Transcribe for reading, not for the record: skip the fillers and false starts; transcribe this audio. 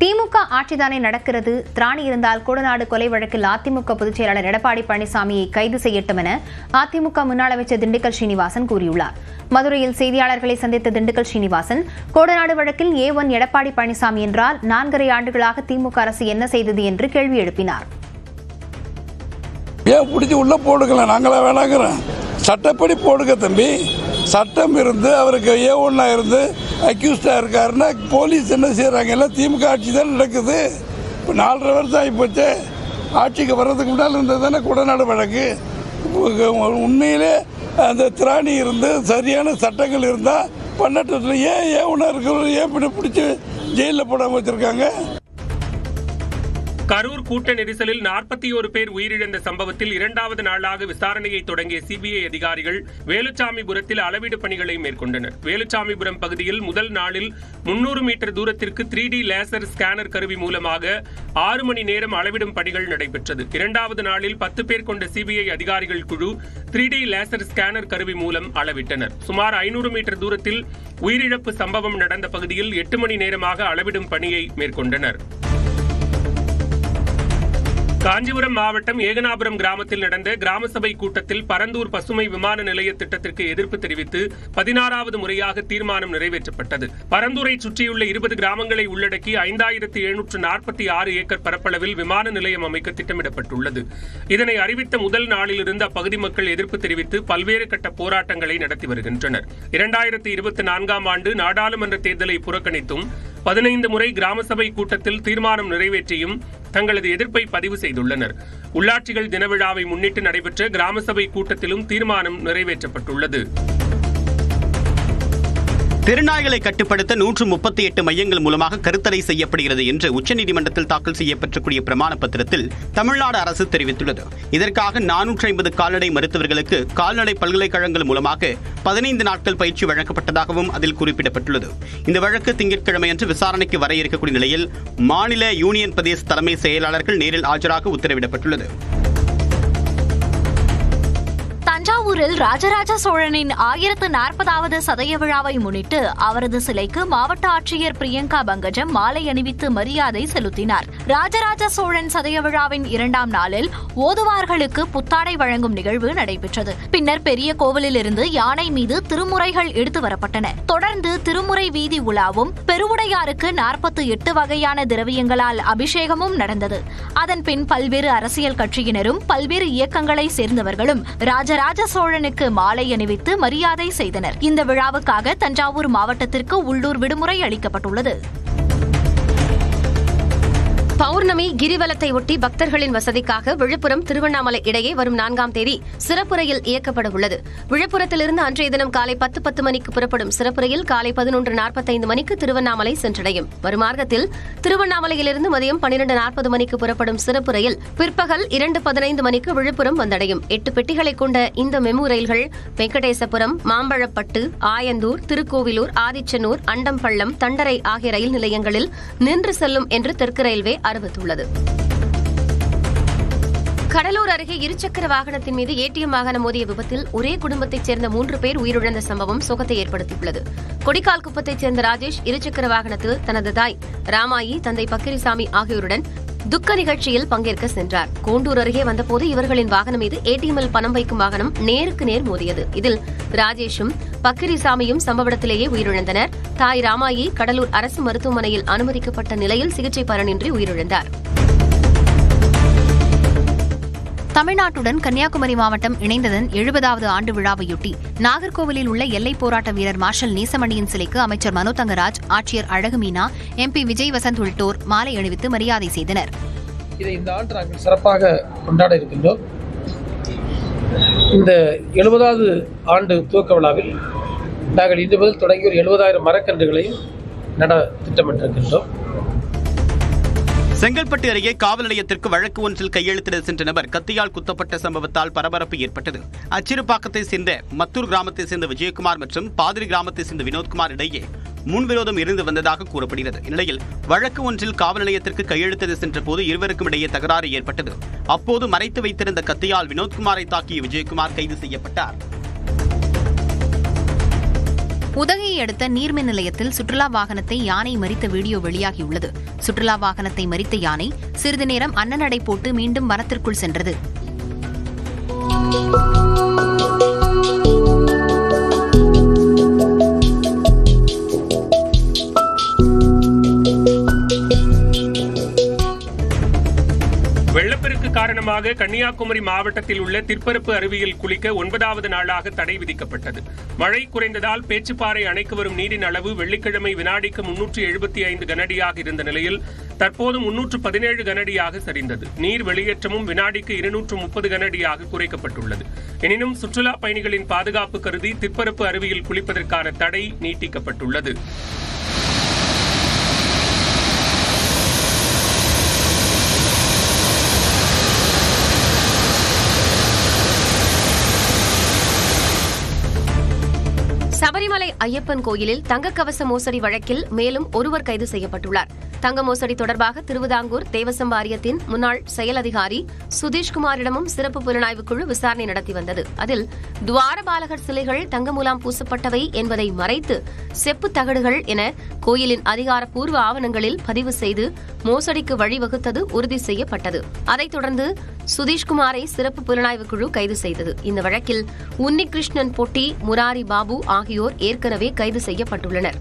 திமுக ஆட்சிதானே நடக்கிறது, திராணி இருந்தால் கொடநாடு கொலை வழக்கில் அதிமுக பொதுச் செயலாளர் எடப்பாடி பழனிசாமியை கைது செய்யட்டும் என அதிமுக முன்னாள் அமைச்சர் திண்டுக்கல் ஸ்ரீனிவாசன் கூறியுள்ளார். மதுரையில் செய்தியாளர்களை சந்தித்த திண்டுக்கல் ஸ்ரீனிவாசன், கொடநாடு வழக்கில் A1 எடப்பாடி பழனிசாமி என்றால் 4.5 ஆண்டுகளாக திமுக அரசு என்ன செய்தது என்று கேள்வி எழுப்பினார். ஏன் பிடிச்சி உள்ள போடுங்கள, நாங்களா வேணாங்கிறோம். சட்டப்படி போடுங்க தம்பி. சட்டம் இருந்து அவருக்கு A1 இருந்து அக்யூஸ்டா இருக்காருன்னா போலீஸ் என்ன செய்யறாங்க? எல்லாம் திமுக ஆட்சி தான் நடக்குது. இப்போ 4.5 வருஷம் ஆகிப்போச்சு. ஆட்சிக்கு வர்றதுக்கு முன்னால் இருந்தது தானே கொடநாடு வழக்கு. உண்மையிலே அந்த திராணி இருந்து சரியான சட்டங்கள் இருந்தால் பண்ணட்டு. ஏன் A1 இருக்கிறவங்க ஏன் பிடிச்சி ஜெயிலில் போடாமல் வச்சிருக்காங்க? கரூர் கூட்ட நெரிசலில் 41 பேர் உயிரிழந்த சம்பவத்தில் 2வது நாளாக விசாரணையை தொடங்கிய சிபிஐ அதிகாரிகள் வேலுச்சாமிபுரத்தில் அளவீடு பணிகளை மேற்கொண்டனர். வேலுச்சாமிபுரம் பகுதியில் முதல் நாளில் 300 மீட்டர் தூரத்திற்கு 3D லேசர் ஸ்கேனர் கருவி மூலமாக 6 மணி நேரம் அளவிடும் பணிகள் நடைபெற்றது. 2வது நாளில் 10 பேர் கொண்ட சிபிஐ அதிகாரிகள் குழு 3D லேசர் ஸ்கேனர் கருவி மூலம் அளவிட்டனர். சுமார் 500 மீட்டர் தூரத்தில் உயிரிழப்பு சம்பவம் நடந்த பகுதியில் 8 மணி நேரமாக அளவிடும் பணியை மேற்கொண்டனர். காஞ்சிபுரம் மாவட்டம் ஏகனாபுரம் கிராமத்தில் நடந்த கிராம சபை கூட்டத்தில் பரந்தூர் பசுமை விமான நிலைய திட்டத்திற்கு எதிர்ப்பு தெரிவித்து 16வது முறையாக தீர்மானம் நிறைவேற்றப்பட்டது. பரந்தூரை சுற்றியுள்ள 20 கிராமங்களை உள்ளடக்கி 5746 ஏக்கர் பரப்பளவில் விமான நிலையம் அமைக்க திட்டமிடப்பட்டுள்ளது. இதனை அறிவித்த முதல் நாளிலிருந்து அப்பகுதி மக்கள் எதிர்ப்பு தெரிவித்து பல்வேறு கட்ட போராட்டங்களை நடத்தி வருகின்றனர். 2024ஆம் ஆண்டு நாடாளுமன்ற தேர்தலை புறக்கணித்தும் 15 முறை கிராம சபை கூட்டத்தில் தீர்மானம் நிறைவேற்றியும் தங்களது எதிர்ப்பை பதிவு செய்துள்ளனர். உள்ளாட்சிகள் தின விழாவை முன்னிட்டு நடைபெற்ற கிராம சபை கூட்டத்திலும் தீர்மானம் நிறைவேற்றப்பட்டுள்ளது. திருநாய்களை கட்டுப்படுத்த 138 மையங்கள் மூலமாக கருத்தடை செய்யப்படுகிறது என்று உச்சநீதிமன்றத்தில் தாக்கல் செய்யப்பட்டக்கூடிய பிரமாண பத்திரத்தில் தமிழ்நாடு அரசு தெரிவித்துள்ளது. இதற்காக 450 கால்நடை மருத்துவர்களுக்கு கால்நடை பல்கலைக்கழகங்கள் மூலமாக 15 நாட்கள் பயிற்சி வழங்கப்பட்டதாகவும் அதில் குறிப்பிடப்பட்டுள்ளது. இந்த வழக்கு திங்கட்கிழமையன்று விசாரணைக்கு வர இருக்கக்கூடிய நிலையில் மாநில யூனியன் பிரதேச தலைமை செயலாளர்கள் நேரில் ஆஜராக உத்தரவிடப்பட்டுள்ளது. தஞ்சாவூரில் ராஜராஜ சோழனின் 1040வது சதய விழாவை முன்னிட்டு அவரது சிலைக்கு மாவட்ட ஆட்சியர் பிரியங்கா பங்கஜம் மாலை அணிவித்து மரியாதை செலுத்தினார். ராஜராஜ சோழன் சதய விழாவின் 2ஆம் நாளில் ஓதுவார்களுக்கு புத்தாடை வழங்கும் நிகழ்வு நடைபெற்றது. பின்னர் பெரிய கோவிலில் இருந்து யானை மீது திருமுறைகள் எடுத்து வரப்பட்டன. தொடர்ந்து திருமுறை வீதி உலாவும் பெருவுடையாருக்கு 48 வகையான திரவியங்களால் அபிஷேகமும் நடந்தது. அதன் பின் பல்வேறு அரசியல் கட்சியினரும் பல்வேறு இயக்கங்களை சேர்ந்தவர்களும் ராஜராஜ சோழனுக்கு மாலை அணிவித்து மரியாதை செய்தனர். இந்த விழாவுக்காக தஞ்சாவூர் மாவட்டத்திற்கு உள்ளூர் விடுமுறை அளிக்கப்பட்டுள்ளது. பௌர்ணமி கிரிவலத்தை ஒட்டி பக்தர்களின் வசதிக்காக விழுப்புரம் திருவண்ணாமலை இடையே வரும் 4ஆம் தேதி சிறப்பு ரயில் இயக்கப்பட உள்ளது. விழுப்புரத்திலிருந்து அன்றைய தினம் காலை 10:10 மணிக்கு புறப்படும் சிறப்பு ரயில் காலை 11:45 மணிக்கு திருவண்ணாமலை சென்றடையும். மறுமார்க்கத்தில் திருவண்ணாமலையிலிருந்து மதியம் 12:40 மணிக்கு புறப்படும் சிறப்பு ரயில் பிற்பகல் 2:15 மணிக்கு விழுப்புரம் வந்தடையும். 8 பெட்டிகளை கொண்ட இந்த மெமு ரயில்கள் வெங்கடேசபுரம், மாம்பழப்பட்டு, ஆயந்தூர், திருக்கோவிலூர், ஆதிச்சனூர், அண்டம்பள்ளம், தண்டரை ஆகிய ரயில் நிலையங்களில் நின்று செல்லும் என்று தெற்கு ரயில்வே அறிவித்துள்ளது. கடலூர் அருகே இருசக்கர வாகனத்தின் மீது ATM வாகனம் மோதிய விபத்தில் ஒரே குடும்பத்தைச் சேர்ந்த 3 பேர் உயிரிழந்த சம்பவம் சோகத்தை ஏற்படுத்தியுள்ளது. கொடிக்கால் குப்பத்தைச் சேர்ந்த ராஜேஷ் இருசக்கர வாகனத்தில் தனது தாய் ராமாயி, தந்தை பக்கிரிசாமி ஆகியோருடன் துக்க நிகழ்ச்சியில் பங்கேற்க சென்றார். கோண்டூர் அருகே வந்தபோது இவர்களின் வாகனம் மீது ATMல் பணம் வைக்கும் வாகனம் நேருக்கு நேர் மோதியது. இதில் ராஜேஷும் பக்கிரிசாமியும் சம்பவ இடத்திலேயே உயிரிழந்தனர். தாய் ராமாயி கடலூர் அரசு மருத்துவமனையில் அனுமதிக்கப்பட்ட நிலையில் சிகிச்சை பலனின்றி உயிரிழந்தார். தமிழ்நாட்டுடன் கன்னியாகுமரி மாவட்டம் இணைந்ததன் 70வது ஆண்டு விழாவையொட்டி நாகர்கோவிலில் உள்ள எல்லை போராட்ட வீரர் மார்ஷல் நேசமணியின் சிலைக்கு அமைச்சர் மனோ தங்கராஜ், ஆட்சியர் அழகுமீனா, MP விஜய் வசந்த் உள்ளிட்டோர் மாலை அணிவித்து மரியாதை செய்தனர். இதை இந்த ஆண்டு நாங்கள் சிறப்பாக கொண்டாட இருக்கின்றோம். இந்த 70வது ஆண்டு துவக்க விழாவில் நாங்கள் இன்று முதல் தொடங்கி ஒரு 70,000 மரக்கன்றுகளையும் நட திட்டமிட்டிருக்கின்றோம். செங்கல்பட்டு அருகே காவல் நிலையத்திற்கு வழக்கு ஒன்றில் கையெழுத்திட சென்ற நபர் கத்தியால் குத்தப்பட்ட சம்பவத்தால் பரபரப்பு ஏற்பட்டது. அச்சிறுபாக்கத்தை சேர்ந்த மத்தூர் கிராமத்தை சேர்ந்த விஜயகுமார் மற்றும் பாதிரி கிராமத்தை சேர்ந்த வினோத்குமார் இடையே முன்விரோதம் இருந்து வந்ததாக கூறப்படுகிறது. இந்நிலையில் வழக்கு ஒன்றில் காவல் நிலையத்திற்கு கையெழுத்திட சென்ற போது இருவருக்கும் இடையே தகராறு ஏற்பட்டது. அப்போது மறைத்து வைத்திருந்த கத்தியால் வினோத்குமாரை தாக்கிய விஜயகுமார் கைது செய்யப்பட்டார். உதகையை அடுத்த நீர்மின் நிலையத்தில் சுற்றுலா வாகனத்தை யானை மறித்த வீடியோ வெளியாகியுள்ளது. சுற்றுலா வாகனத்தை மறித்த யானை சிறிது நேரம் அன்னநடை போட்டு மீண்டும் வனத்திற்குள் சென்றது. வெள்ளப்பெருக்கு காரணமாக கன்னியாகுமரி மாவட்டத்தில் உள்ள திற்பரப்பு அருவியில் குளிக்க 9வது நாளாக தடை விதிக்கப்பட்டது. மழை குறைந்ததால் பேச்சுப்பாறை அணைக்கு வரும் நீரின் அளவு வெள்ளிக்கிழமை வினாடிக்கு 375 கனஅடியாக இருந்த நிலையில் தற்போது 317 கனஅடியாக சரிந்தது. நீர் வெளியேற்றமும் வினாடிக்கு 230 கனஅடியாக குறைக்கப்பட்டுள்ளது. எனினும் சுற்றுலா பயணிகளின் பாதுகாப்பு கருதி திற்பரப்பு அருவியில் குளிப்பதற்கான தடை நீட்டிக்கப்பட்டுள்ளது. சபரிமலை ஐயப்பன் கோயிலில் தங்கக்கவச மோசடி வழக்கில் மேலும் ஒருவர் கைது செய்யப்பட்டுள்ளார். தங்க மோசடி தொடர்பாக திருவிதாங்கூர் தேவசம் வாரியத்தின் முன்னாள் செயல் அதிகாரி சுதீஷ்குமாரிடமும் சிறப்பு புலனாய்வு குழு விசாரணை நடத்தி வந்தது. அதில் துவாரபாலகர் சிலைகள் தங்க மூலம் பூசப்பட்டவை என்பதை மறைத்து செப்பு தகடுகள் என கோயிலின் அதிகாரப்பூர்வ ஆவணங்களில் பதிவு செய்து மோசடிக்கு வழிவகுத்தது உறுதி செய்யப்பட்டது. அதைத் தொடர்ந்து சுதீஷ்குமாரை சிறப்பு புலனாய்வு குழு கைது செய்தது. இந்த வழக்கில் உன்னிகிருஷ்ணன் பொட்டி, முராரி பாபு ஆகியோர் ஏற்கனவே கைது செய்யப்பட்டுள்ளனர்.